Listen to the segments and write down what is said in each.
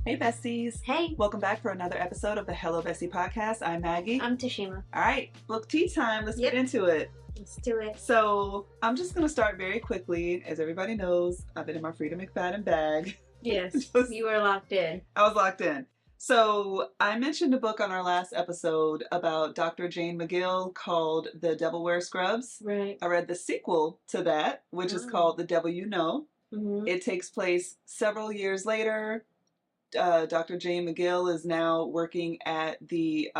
Hey besties. Hey. Welcome back for another episode of the Hello Bestie podcast. I'm Maggie. I'm Tashima. All right, book tea time. Let's get into it. Let's do it. So I'm just going to start very quickly. As everybody knows, I've been in my Frida McFadden bag. Yes, you are locked in. I was locked in. So I mentioned a book on our last episode about Dr. Jane McGill called The Devil Wears Scrubs. Right. I read the sequel to that, which is called The Devil You Know. Mm-hmm. It takes place several years later. Dr. Jane McGill is now working at the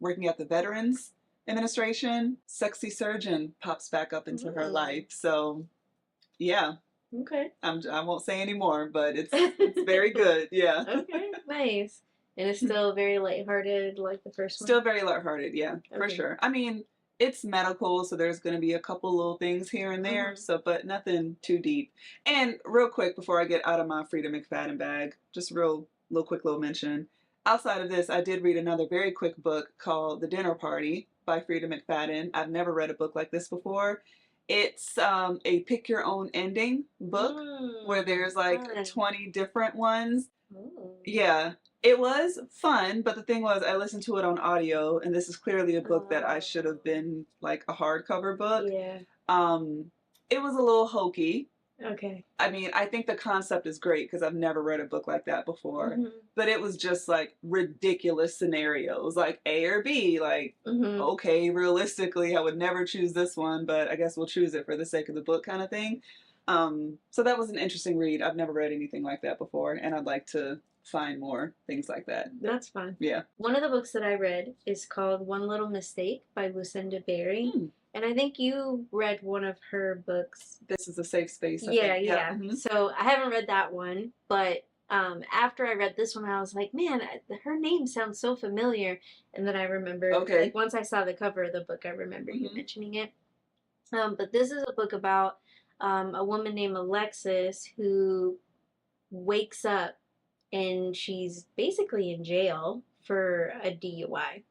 Veterans Administration. Sexy surgeon pops back up into her life. So, yeah. Okay. I won't say any more, but it's very good. Yeah. Okay. Nice. And it's still very lighthearted, like the first one. Still very lighthearted. Yeah, for sure. I mean, it's medical, so there's going to be a couple little things here and there. Mm-hmm. So, but nothing too deep. And real quick before I get out of my Frida McFadden bag, just quick little mention. Outside of this, I did read another very quick book called The Dinner Party by Frida McFadden. I've never read a book like this before. It's a pick your own ending book where there's like 20 different ones. Yeah. It was fun, but the thing was, I listened to it on audio, and this is clearly a book that I should have been like a hardcover book. Yeah. It was a little hokey. Okay. I mean, I think the concept is great because I've never read a book like that before. Mm-hmm. But it was just like ridiculous scenarios, like A or B. Like, okay, realistically, I would never choose this one, but I guess we'll choose it for the sake of the book kind of thing. So that was an interesting read. I've never read anything like that before, and I'd like to find more things like that. That's fun. Yeah. One of the books that I read is called One Little Mistake by Lucinda Berry. And I think you read one of her books. This is a safe space. Yeah. Mm-hmm. So I haven't read that one, but after I read this one, I was like, man, her name sounds so familiar. And then I remember, like once I saw the cover of the book, I remember you mentioning it. But this is a book about a woman named Alexis who wakes up and she's basically in jail for a DUI.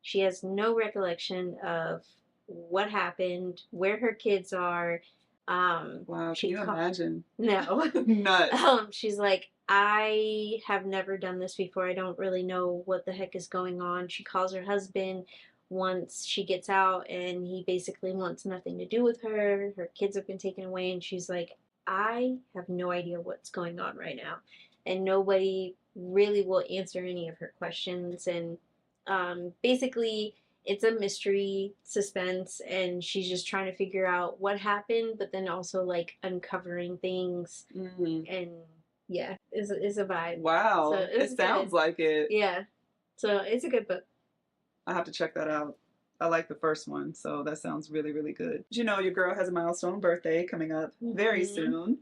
She has no recollection of what happened, where her kids are. Wow, can you imagine? No. Nuts. She's like, I have never done this before. I don't really know what the heck is going on. She calls her husband once she gets out, and he basically wants nothing to do with her. Her kids have been taken away, and she's like, I have no idea what's going on right now. And nobody really will answer any of her questions. And basically, it's a mystery, suspense, and she's just trying to figure out what happened, but then also like uncovering things. And yeah, it's a vibe. Wow, so it sounds like it. Yeah, so it's a good book. I have to check that out. I like the first one, so that sounds really, really good. You know, your girl has a milestone birthday coming up very soon.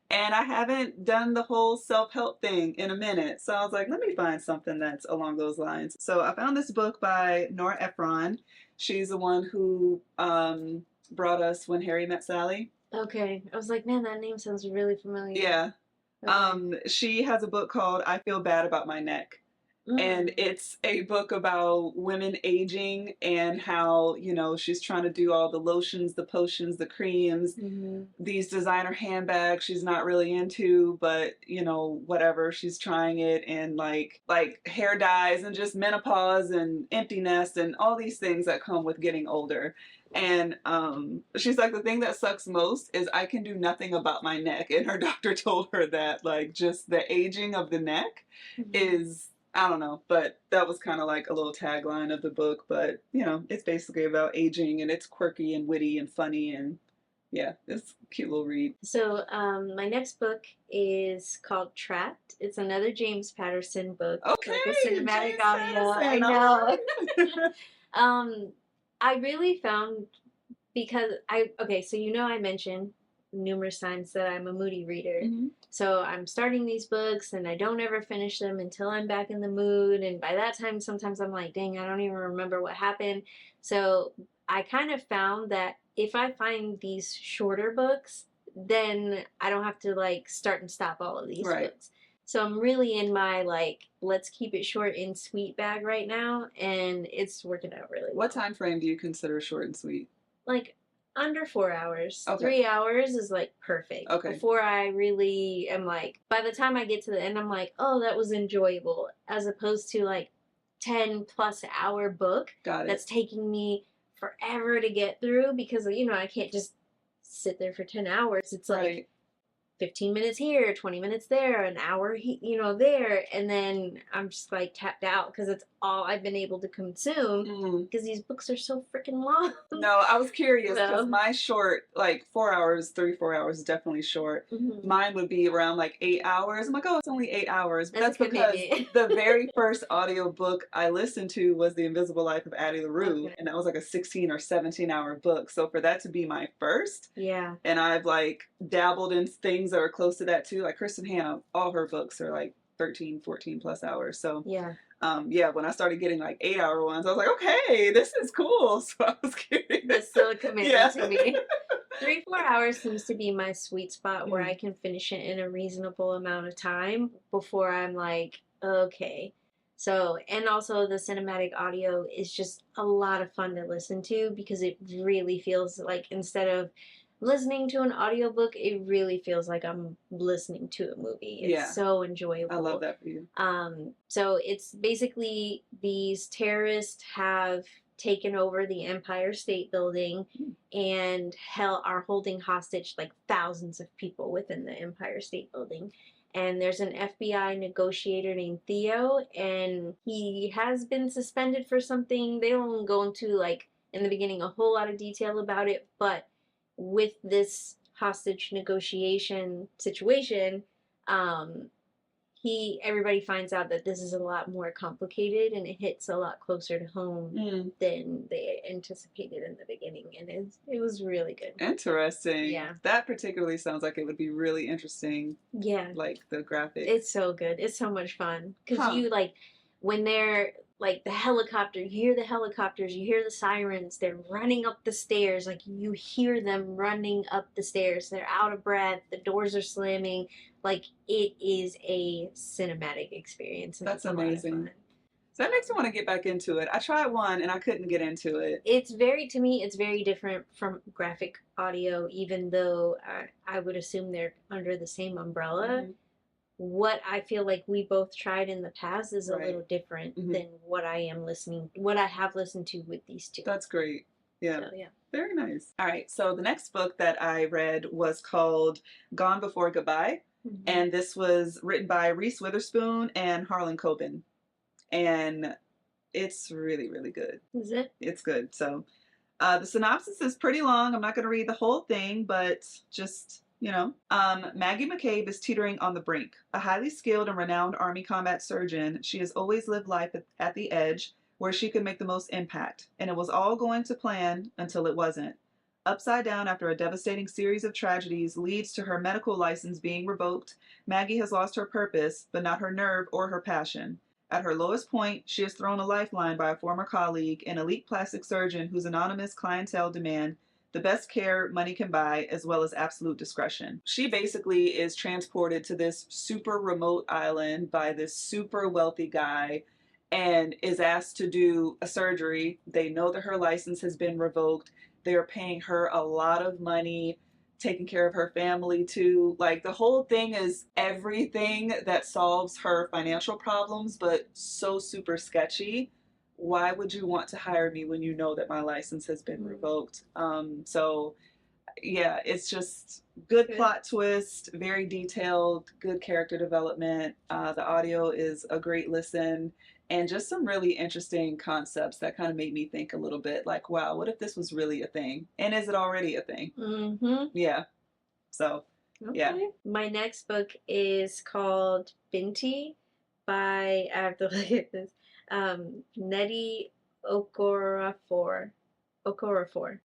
And I haven't done the whole self-help thing in a minute. So I was like, let me find something that's along those lines. So I found this book by Nora Ephron. She's the one who brought us When Harry Met Sally. Okay. I was like, man, that name sounds really familiar. Yeah. Okay. She has a book called I Feel Bad About My Neck. And it's a book about women aging and how, you know, she's trying to do all the lotions, the potions, the creams, these designer handbags she's not really into, but, you know, whatever, she's trying it, and like hair dyes and just menopause and empty nest and all these things that come with getting older. And she's like, the thing that sucks most is I can do nothing about my neck. And her doctor told her that, like, just the aging of the neck is... I don't know, but that was kind of like a little tagline of the book. But, you know, it's basically about aging, and it's quirky and witty and funny, and yeah, it's a cute little read. So my next book is called Trapped. It's another James Patterson book. Okay, like a cinematic audio. I know. I really found, because so you know I mentioned numerous times that I'm a moody reader. So I'm starting these books and I don't ever finish them until I'm back in the mood, and by that time sometimes I'm like, dang, I don't even remember what happened. So I kind of found that if I find these shorter books, then I don't have to like start and stop all of these books. So I'm really in my like, let's keep it short and sweet bag right now, and it's working out really well. What time frame do you consider short and sweet? Like Under 4 hours. Okay. 3 hours is like perfect. Okay. Before I really am like, by the time I get to the end, I'm like, oh, that was enjoyable. As opposed to like 10+ hour book Got it. that's taking me forever to get through because, I can't just sit there for 10 hours. It's like Right. 15 minutes here, 20 minutes there, an hour, there. And then I'm just like tapped out because it's all I've been able to consume because these books are so freaking long. No, I was curious because So, my short, like 4 hours, 3, 4 hours is definitely short. Mine would be around like 8 hours. I'm like, oh, it's only 8 hours. But that's that's a because commitment. the very first audiobook I listened to was The Invisible Life of Addie LaRue. Okay. And that was like a 16 or 17-hour book. So for that to be my first, Yeah. and I've like dabbled in things that are close to that too. Like Kristen Hannah, all her books are like 13, 14+ hours. So Yeah. yeah, when I started getting like 8 hour ones, I was like, okay, this is cool. So I was curious. That's still a commitment Yeah. to me. 3-4 hours seems to be my sweet spot where I Mm. can finish it in a reasonable amount of time before I'm like, okay. So, and also the cinematic audio is just a lot of fun to listen to because it really feels like instead of listening to an audiobook, it really feels like I'm listening to a movie. It's Yeah. so I love enjoyable. that for you. So it's basically these terrorists have taken over the Empire State Building and are holding hostage like thousands of people within the Empire State Building. And there's an FBI negotiator named Theo, and he has been suspended for something. They don't go into like in the beginning a whole lot of detail about it, but with this hostage negotiation situation, um, everybody finds out that this is a lot more complicated and it hits a lot closer to home than they anticipated in the beginning, and it was really good. Interesting. Yeah. That particularly sounds like it would be really interesting. Yeah. Like the graphics. It's so good. It's so much fun because Huh. you like when they're like the helicopter, you hear the helicopters, you hear the sirens, they're running up the stairs, like you hear them running up the stairs, they're out of breath, the doors are slamming, like it is a cinematic experience. And That's it's a lot of amazing. fun. So that makes me want to get back into it. I tried one and I couldn't get into it. To me, it's very different from graphic audio, even though I would assume they're under the same umbrella. What I feel like we both tried in the past is a little different than what I have listened to with these two. That's great. Yeah. So, yeah. Very nice. All right. So the next book that I read was called Gone Before Goodbye. And this was written by Reese Witherspoon and Harlan Coben. And it's really, really good. Is it? It's good. So the synopsis is pretty long. I'm not going to read the whole thing, but just, Maggie McCabe is teetering on the brink. A highly skilled and renowned Army combat surgeon, she has always lived life at the edge where she could make the most impact. And it was all going to plan until it wasn't. Upside down after a devastating series of tragedies leads to her medical license being revoked, Maggie has lost her purpose, but not her nerve or her passion. At her lowest point, she is thrown a lifeline by a former colleague, an elite plastic surgeon whose anonymous clientele demand the best care money can buy, as well as absolute discretion. She basically is transported to this super remote island by this super wealthy guy and is asked to do a surgery. They know that her license has been revoked. They're paying her a lot of money, taking care of her family too. Like the whole thing is everything that solves her financial problems, but so super sketchy. Why would you want to hire me when you know that my license has been revoked? So yeah, it's just good plot twist, very detailed, good character development. The audio is a great listen, and just some really interesting concepts that kind of made me think a little bit like, wow, what if this was really a thing? And is it already a thing? Yeah. So, yeah. My next book is called Bes-tea by, I have to look at this, Nnedi Okorafor.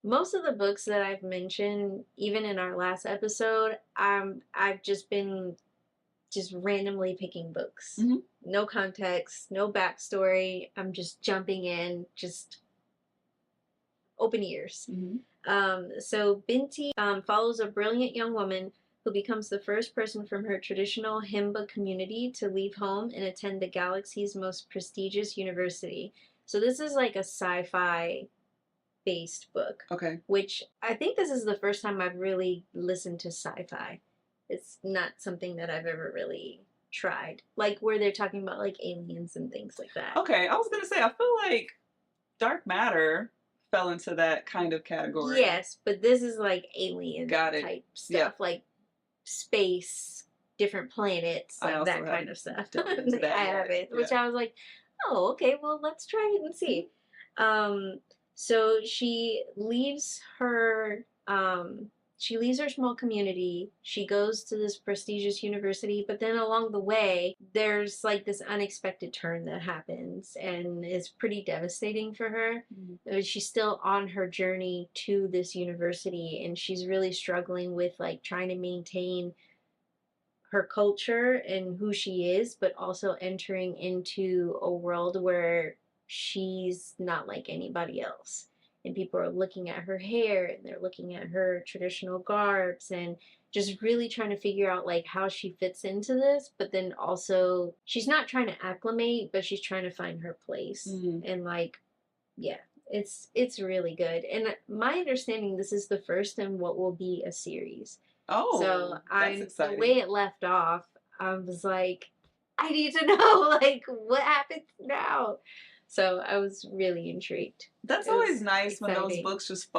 Most of the books that I've mentioned, even in our last episode, I've just been randomly picking books. No context, no backstory. I'm just jumping in, just open ears. So Bes-tea follows a brilliant young woman who becomes the first person from her traditional Himba community to leave home and attend the galaxy's most prestigious university. So this is like a sci-fi based book, Okay. which I think this is the first time I've really listened to sci-fi. It's not something that I've ever really tried, like where they're talking about like aliens and things like that. Okay. I was gonna say I feel like Dark Matter fell into that kind of category. Yes, but this is like alien Got it. type Yeah. stuff, like space, different planets, I like also that kind haven't of stuff. delved into that I yet. haven't, Yeah. which I was like, oh, okay, well, let's try it and see. So she leaves her small community. She goes to this prestigious university, but then along the way, there's like this unexpected turn that happens and is pretty devastating for her. She's still on her journey to this university, and she's really struggling with like trying to maintain her culture and who she is, but also entering into a world where she's not like anybody else. And people are looking at her hair and they're looking at her traditional garbs and just really trying to figure out like how she fits into this, but then also she's not trying to acclimate, but she's trying to find her place. And like, yeah, it's really good. And my understanding, this is the first in what will be a series. Oh, So that's the exciting. way it left off, I was like, I need to know like what happens now. So I was really intrigued. That's It always was nice when those exciting. books just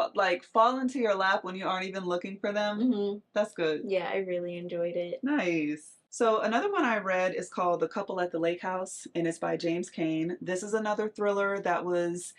fall into your lap when you aren't even looking for them. That's good. Yeah, I really enjoyed it. Nice. So another one I read is called The Couple at the Lake House, and it's by James Cain. This is another thriller that was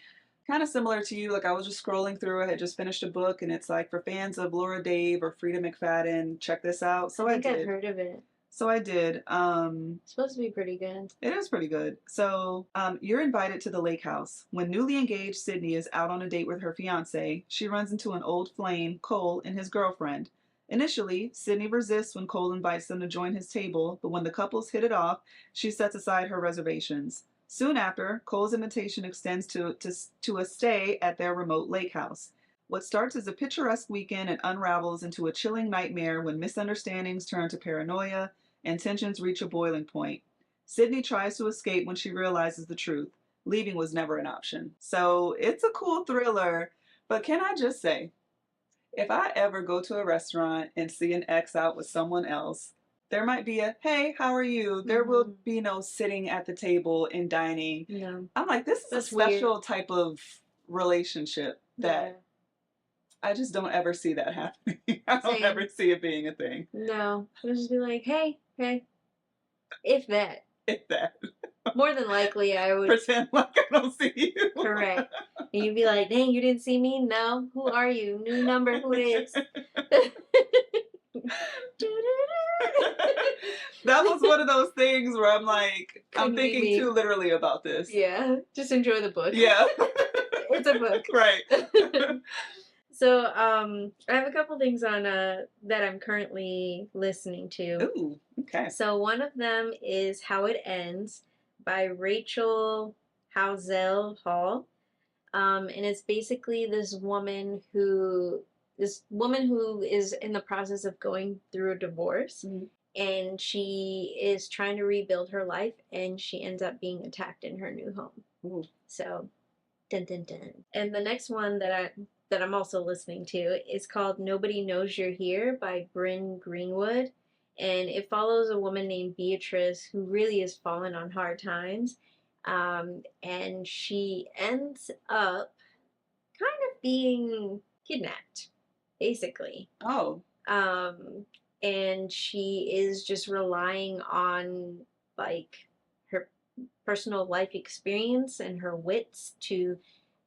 kind of similar to you. Like I was just scrolling through, I had just finished a book, and it's like for fans of Laura Dave or Frida McFadden, check this out. So I think I've did. heard of it. So I did. It's supposed to be pretty good. It is pretty good. So you're invited to the lake house. When newly engaged Sydney is out on a date with her fiance, she runs into an old flame, Cole, and his girlfriend. Initially, Sydney resists when Cole invites them to join his table, but when the couples hit it off, she sets aside her reservations. Soon after, Cole's invitation extends to a stay at their remote lake house. What starts as a picturesque weekend and unravels into a chilling nightmare when misunderstandings turn to paranoia and tensions reach a boiling point. Sydney tries to escape when she realizes the truth. Leaving was never an option. So it's a cool thriller, but can I just say, if I ever go to a restaurant and see an ex out with someone else, there might be a, hey, how are you? There will be no sitting at the table and dining. No. I'm like, this is That's a special weird. type of relationship that I just don't ever see that happening. I don't Same. ever see it being a thing. No. It'll just be like, hey. If that. If that. More than likely, I would Pretend like I don't see you. Correct. And you'd be like, dang, you didn't see me? No. Who are you? New number, who this? That was one of those things where I'm like, I'm Couldn't be thinking me. too literally about this. Yeah. Just enjoy the book. Yeah. It's a book. Right. So, I have a couple things on that I'm currently listening to. Ooh, okay. So one of them is How It Ends by Rachel Housel Hall. And it's basically this woman who is in the process of going through a divorce. And she is trying to rebuild her life, and she ends up being attacked in her new home. Ooh. So, dun dun dun. And the next one that I'm also listening to is called Nobody Knows You're Here by Bryn Greenwood. And it follows a woman named Beatrice who really is fallen on hard times. And she ends up kind of being kidnapped, basically. Oh. And she is just relying on like her personal life experience and her wits to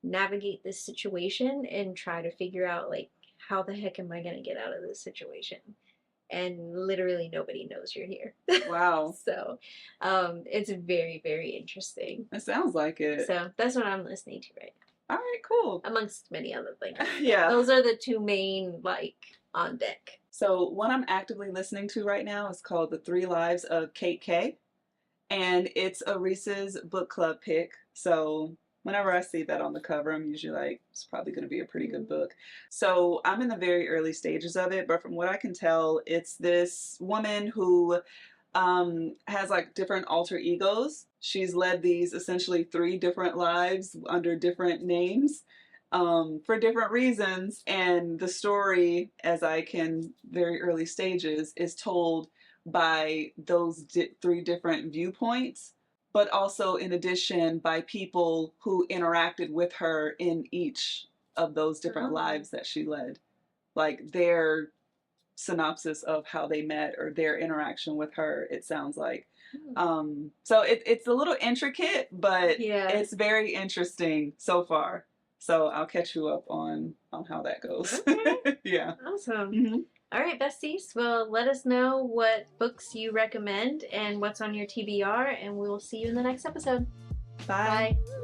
navigate this situation and try to figure out like how the heck am I going to get out of this situation. And literally nobody knows you're here. Wow. So it's very, very interesting. It sounds like it. So that's what I'm listening to right now. All right, cool. Amongst many other things. Yeah. Those are the two main like on deck. So one I'm actively listening to right now is called The 3 Lives of Kate K. And it's a Reese's book club pick. So whenever I see that on the cover, I'm usually like, it's probably going to be a pretty good book. So I'm in the very early stages of it, but from what I can tell, it's this woman who has like different alter egos. She's led these essentially 3 different lives under different names. for different reasons. And the story, as I can very early stages, is told by those three different viewpoints, but also in addition by people who interacted with her in each of those different Oh. lives that she led, like their synopsis of how they met or their interaction with her, it sounds like. Hmm. So it's a little intricate, but Yeah. it's very interesting so far. So I'll catch you up on how that goes. Okay. Yeah. Awesome. Hmm. All right, besties. Well, let us know what books you recommend and what's on your TBR, and we will see you in the next episode. Bye. Bye.